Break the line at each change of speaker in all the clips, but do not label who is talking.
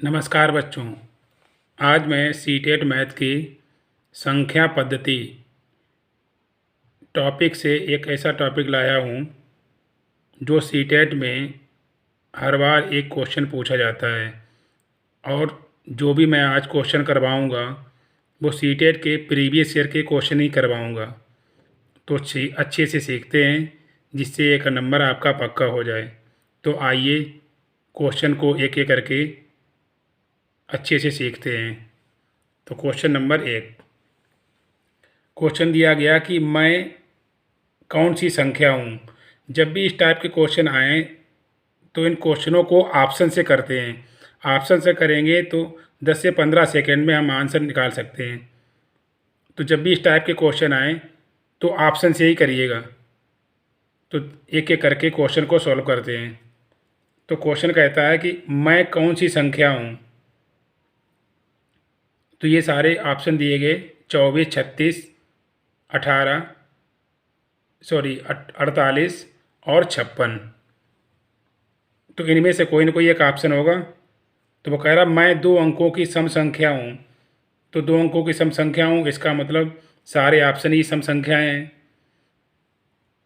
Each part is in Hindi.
नमस्कार बच्चों। आज मैं सीटेट मैथ की संख्या पद्धति टॉपिक से एक ऐसा टॉपिक लाया हूँ जो सीटेट में हर बार एक क्वेश्चन पूछा जाता है। और जो भी मैं आज क्वेश्चन करवाऊँगा वो सीटेट के प्रीवियस ईयर के क्वेश्चन ही करवाऊँगा। तो अच्छे से सीखते हैं जिससे एक नंबर आपका पक्का हो जाए। तो आइए क्वेश्चन को एक एक करके अच्छे से सीखते हैं। तो क्वेश्चन नंबर 1, क्वेश्चन दिया गया कि मैं कौन सी संख्या हूँ। जब भी इस टाइप के क्वेश्चन आएँ तो इन क्वेश्चनों को ऑप्शन से करते हैं। ऑप्शन से करेंगे तो 10 से 15 सेकंड में हम आंसर निकाल सकते हैं। तो जब भी इस टाइप के क्वेश्चन आएँ तो ऑप्शन से ही करिएगा। तो एक एक करके क्वेश्चन को सॉल्व करते हैं। तो क्वेश्चन कहता है कि मैं कौन सी संख्या हूँ। तो ये सारे ऑप्शन दिए गए 24, 36, 18, 48 और 56। तो इनमें से कोई ना कोई एक ऑप्शन होगा। तो वो कह रहा मैं 2 अंकों की सम संख्या हूँ। तो 2 अंकों की सम संख्या हूँ, इसका मतलब सारे ऑप्शन ही सम संख्याएँ हैं।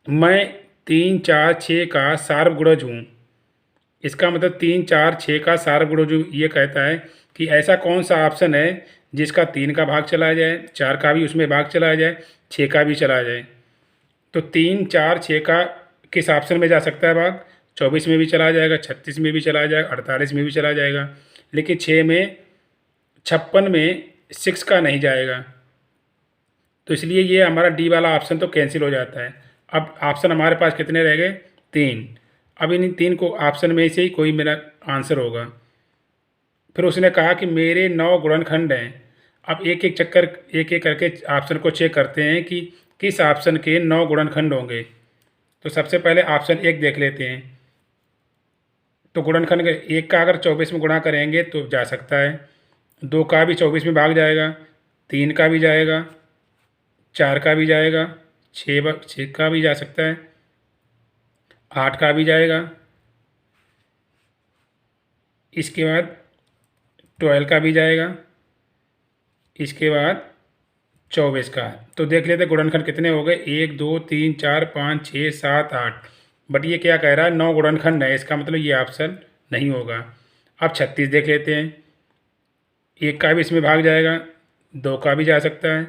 मैं 3, 4, 6 का सार्वगुणज हूँ। इसका मतलब 3, 4, 6 का सार्वगुणज ये कहता है कि ऐसा कौन सा ऑप्शन है जिसका 3 का भाग चला जाए, 4 का भी उसमें भाग चला जाए, 6 का भी चला जाए। तो 3, 4, 6 का किस ऑप्शन में जा सकता है भाग? 24 में भी चला जाएगा, 36 में भी चला जाएगा, 48 में भी चला जाएगा, लेकिन 6 में 56 में 6 का नहीं जाएगा। तो इसलिए ये हमारा डी वाला ऑप्शन तो कैंसिल हो जाता है। अब ऑप्शन हमारे पास कितने रह गए? 3। अब इन 3 को ऑप्शन में से ही कोई मेरा आंसर होगा। फिर उसने कहा कि मेरे 9 गुणनखंड हैं। अब एक एक करके ऑप्शन को चेक करते हैं कि किस ऑप्शन के 9 गुणनखंड होंगे। तो सबसे पहले ऑप्शन 1 देख लेते हैं। तो गुणनखंड 1 का अगर 24 में गुणा करेंगे तो जा सकता है, 2 का भी 24 में भाग जाएगा, 3 का भी जाएगा, 4 का भी जाएगा, 6 का भी जा सकता है, 8 का भी जाएगा, इसके बाद 12 का भी जाएगा, इसके बाद 24 का। तो देख लेते गुणनखंड कितने हो गए, 1, 2, 3, 4, 5, 6, 7, 8। बट ये क्या कह रहा है? 9 गुणनखंड है, इसका मतलब ये ऑप्शन नहीं होगा। अब 36 देख लेते हैं। 1 का भी इसमें भाग जाएगा, 2 का भी जा सकता है,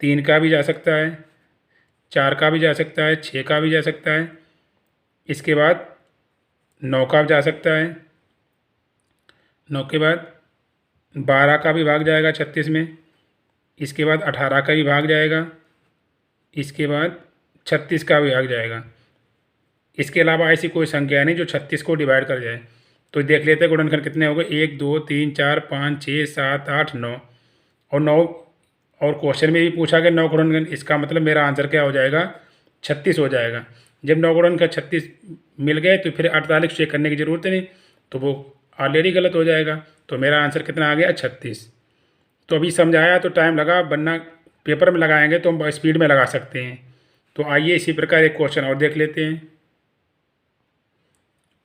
3 का भी जा सकता है, 4 का भी जा सकता है, 6 का भी जा सकता है, इसके बाद 9 का भी जा सकता है, 9 के बाद 12 का भी भाग जाएगा 36 में, इसके बाद 18 का भी भाग जाएगा, इसके बाद 36 का भी भाग जाएगा। इसके अलावा ऐसी कोई संख्या नहीं जो 36 को डिवाइड कर जाए। तो देख लेते हैं गुणनखंड कितने हो गए, 1, 2, 3, 4, 5, 6, 7, 8, 9 और 9। और क्वेश्चन में भी पूछा गया 9 गुणनखंड, इसका मतलब मेरा आंसर क्या हो जाएगा? 36 हो जाएगा। जब 9 गुणनखंड 36 मिल गए तो फिर 48 चेक करने की ज़रूरत नहीं, तो वो ऑलरेडी गलत हो जाएगा। तो मेरा आंसर कितना आ गया? 36। तो अभी समझाया तो टाइम लगा, वरना पेपर में लगाएंगे तो हम स्पीड में लगा सकते हैं। तो आइए इसी प्रकार एक क्वेश्चन और देख लेते हैं।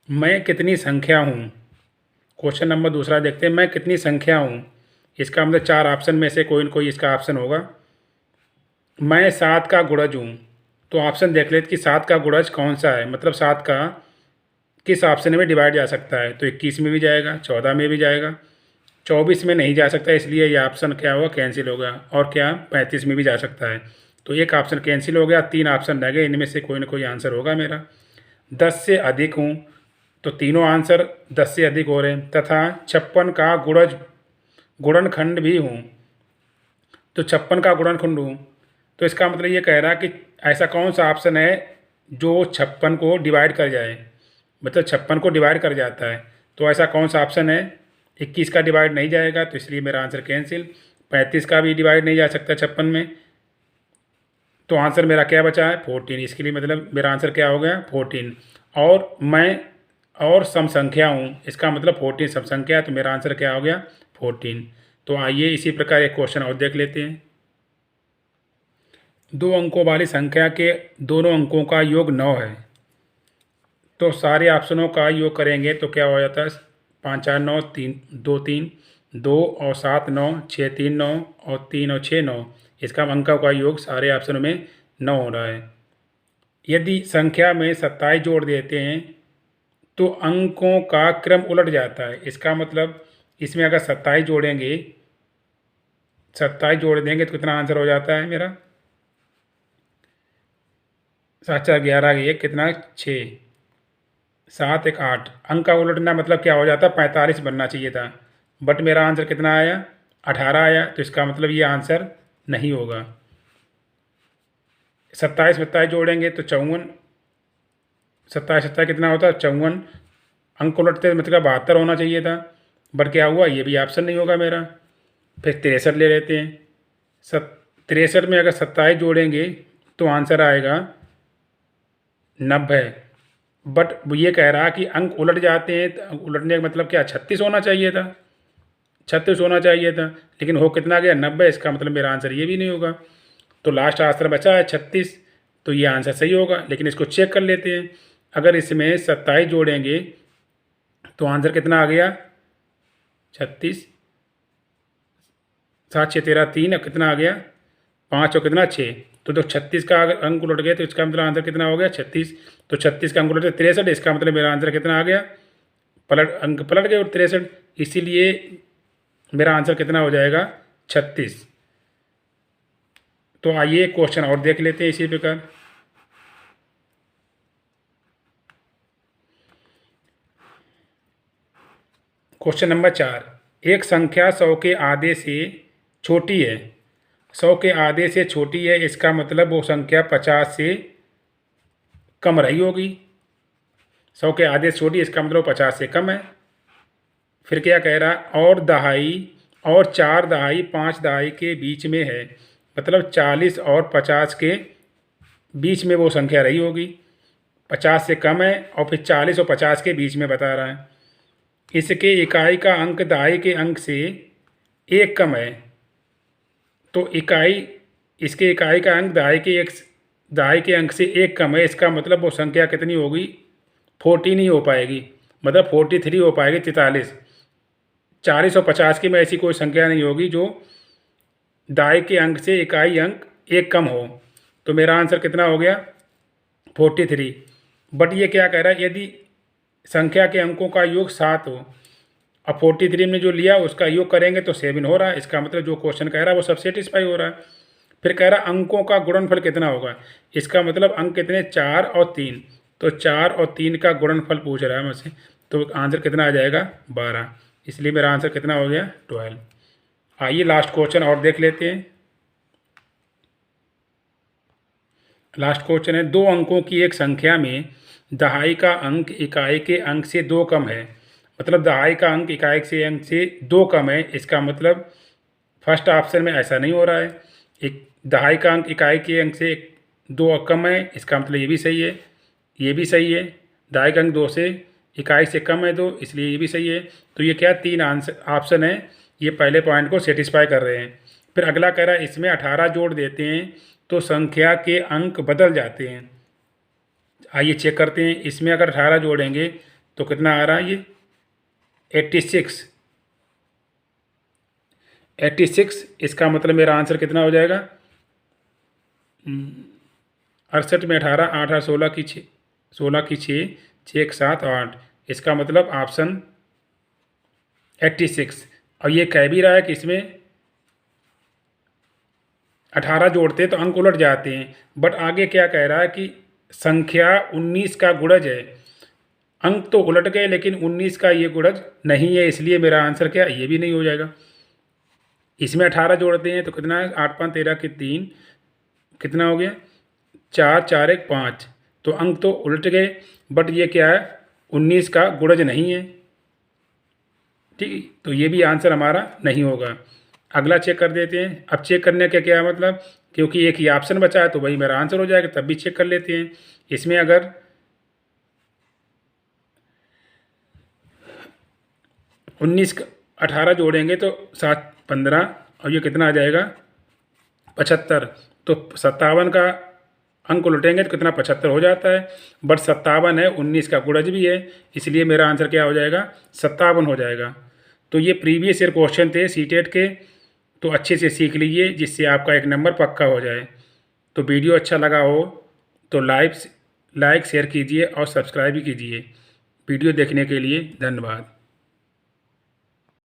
मैं कितनी संख्या हूँ। क्वेश्चन नंबर 2 देखते हैं। मैं कितनी संख्या हूँ, इसका मतलब 4 ऑप्शन में से कोई न कोई इसका ऑप्शन होगा। मैं 7 का गुणज हूँ। तो ऑप्शन देख लेते कि 7 का गुणज कौन सा है, मतलब 7 का किस ऑप्शन में डिवाइड जा सकता है। तो 21 में भी जाएगा, 14 में भी जाएगा, 24 में नहीं जा सकता, इसलिए ये ऑप्शन क्या होगा? कैंसिल होगा। और क्या? 35 में भी जा सकता है। तो एक ऑप्शन कैंसिल हो गया, 3 ऑप्शन रह गए, इनमें से कोई ना कोई आंसर होगा मेरा। 10 से अधिक हूँ, तो तीनों आंसर 10 से अधिक हो रहे हैं। तथा 56 का गुणनखंड भी हूँ, तो 56 का गुणनखंड हूँ। तो इसका मतलब ये कह रहा है कि ऐसा कौन सा ऑप्शन है जो 56 को डिवाइड कर जाए, मतलब 56 को डिवाइड कर जाता है। तो ऐसा कौन सा ऑप्शन है? 21 का डिवाइड नहीं जाएगा, तो इसलिए मेरा आंसर कैंसिल। 35 का भी डिवाइड नहीं जा सकता 56 में, तो आंसर मेरा क्या बचा है? 14। इसके लिए मतलब मेरा आंसर क्या हो गया? 14। और मैं और सम संख्या हूँ, इसका मतलब 14 सम संख्या है, तो मेरा आंसर क्या हो गया? 14। तो आइए इसी प्रकार एक क्वेश्चन और देख लेते हैं। 2 अंकों वाली संख्या के दोनों अंकों का योग 9 है। तो सारे ऑप्शनों का योग करेंगे तो क्या हो जाता है? 5 4 9 3 2 3 2 और 7 9 6 3 9 और 3 और 6 9। इसका अंकों का योग सारे ऑप्शनों में 9 हो रहा है। यदि संख्या में 27 जोड़ देते हैं तो अंकों का क्रम उलट जाता है। इसका मतलब इसमें अगर 27 जोड़ेंगे, 27 जोड़ देंगे तो कितना आंसर हो जाता है मेरा? 7 4 11 1 कितना? 6 7 1 8। अंक का उलटना मतलब क्या हो जाता? 45 बनना चाहिए था, बट मेरा आंसर कितना आया? 18 आया। तो इसका मतलब ये आंसर नहीं होगा। 27 27 जोड़ेंगे तो 54, 27 27 कितना होता है? 54। अंक उलटते मतलब 72 होना चाहिए था, बट क्या हुआ? ये भी ऑप्शन नहीं होगा मेरा। फिर 63 ले लेते हैं। 63 में अगर 27 जोड़ेंगे तो आंसर आएगा 90। बट वो ये कह रहा कि अंक उलट जाते हैं, तो उलटने का मतलब क्या? 36 होना चाहिए था, 36 होना चाहिए था, लेकिन हो कितना गया? 90। इसका मतलब मेरा आंसर ये भी नहीं होगा। तो लास्ट आंसर बचा है 36, तो ये आंसर सही होगा। लेकिन इसको चेक कर लेते हैं। अगर इसमें 27 जोड़ेंगे तो आंसर कितना आ गया? 36, 7 6 13 3, अब कितना आ गया? 5 और कितना? 6। तो 36 का अगर अंक उलट गया तो इसका मतलब आंसर कितना हो गया? 36। तो 36 का अंक उलट गया 63। इसका मतलब मेरा आंसर कितना आ गया? अंक पलट गए और 63। इसीलिए मेरा आंसर कितना हो जाएगा? 36। तो आइए क्वेश्चन और देख लेते हैं इसी प्रकार। Question number 4। एक संख्या 100 के आधे से छोटी है। 100 के आधे से छोटी है, इसका मतलब वो संख्या 50 से कम रही होगी। 100 के आधे से छोटी, इसका मतलब 50 से कम है। फिर क्या कह रहा? और दहाई और 4 दहाई 5 दहाई के बीच में है, मतलब 40 और 50 के बीच में वो संख्या रही होगी। 50 से कम है और फिर 40 और 50 के बीच में बता रहा है। इसके इकाई का अंक दहाई के अंक से एक कम है। तो इसके इकाई का अंक दहाई के अंक से एक कम है। इसका मतलब वो संख्या कितनी होगी? 40 नहीं हो पाएगी, मतलब 43 हो पाएगी। 43, 40 और 50 की में ऐसी कोई संख्या नहीं होगी जो दाई के अंक से इकाई अंक एक कम हो। तो मेरा आंसर कितना हो गया? 43। बट ये क्या कह रहा है? यदि संख्या के अंकों का योग 7 हो, अब 43 में जो लिया उसका योग करेंगे तो 7 हो रहा है। इसका मतलब जो क्वेश्चन कह रहा है वो सब सेटिस्फाई हो रहा है। फिर कह रहा है अंकों का गुणनफल कितना होगा। इसका मतलब अंक कितने? 4 और 3। तो 4 और 3 का गुणनफल पूछ रहा है मुझसे, तो आंसर कितना आ जाएगा? 12। इसलिए मेरा आंसर कितना हो गया? 12। आइए लास्ट क्वेश्चन और देख लेते हैं। लास्ट क्वेश्चन है, 2 अंकों की एक संख्या में दहाई का अंक इकाई के अंक से 2 कम है, मतलब दहाई का अंक इकाई से अंक से 2 कम है। इसका मतलब फर्स्ट ऑप्शन में ऐसा नहीं हो रहा है। एक दहाई का अंक इकाई के अंक से 2 कम है, इसका मतलब ये भी सही है, ये भी सही है। दहाई का अंक 2 से इकाई से कम है 2, इसलिए ये भी सही है। तो ये क्या 3 आंसर ऑप्शन है, ये पहले पॉइंट को सेटिस्फाई कर रहे हैं। फिर अगला कह रहा है इसमें 18 जोड़ देते हैं तो संख्या के अंक बदल जाते हैं। आइए चेक करते हैं। इसमें अगर 18 जोड़ेंगे तो कितना आ रहा है? ये 86। 86, इसका मतलब मेरा आंसर कितना हो जाएगा? 68 में 18, 8 8 16 की 6, 16 की 6, 6 1 7 8। इसका मतलब ऑप्शन 86। और ये कह भी रहा है कि इसमें 18 जोड़ते हैं तो अंक उलट जाते हैं, बट आगे क्या कह रहा है कि संख्या 19 का गुणज है। अंक तो उलट गए लेकिन 19 का ये गुणज नहीं है, इसलिए मेरा आंसर क्या? ये भी नहीं हो जाएगा। इसमें 18 जोड़ते हैं तो कितना है? 8 5 13 के 3, कितना हो गया? 4 4 1 5। तो अंक तो उलट गए, बट ये क्या है? 19 का गुणज नहीं है। ठीक, तो ये भी आंसर हमारा नहीं होगा। अगला चेक कर देते हैं। अब चेक करने का क्या मतलब, क्योंकि एक ही ऑप्शन बचा है तो वही मेरा आंसर हो जाएगा, तब भी चेक कर लेते हैं। इसमें अगर 19 18 जोड़ेंगे तो 7 15, और ये कितना आ जाएगा? 75। तो 57 का अंक उलटेंगे तो कितना 75 हो जाता है, बट 57 है, 19 का गुणज भी है, इसलिए मेरा आंसर क्या हो जाएगा 57 हो जाएगा। तो ये प्रीवियस ईयर क्वेश्चन थे सीटेट के, तो अच्छे से सीख लीजिए जिससे आपका एक नंबर पक्का हो जाए। तो वीडियो अच्छा लगा हो तो लाइक शेयर कीजिए और सब्सक्राइब भी कीजिए। वीडियो देखने के लिए धन्यवाद।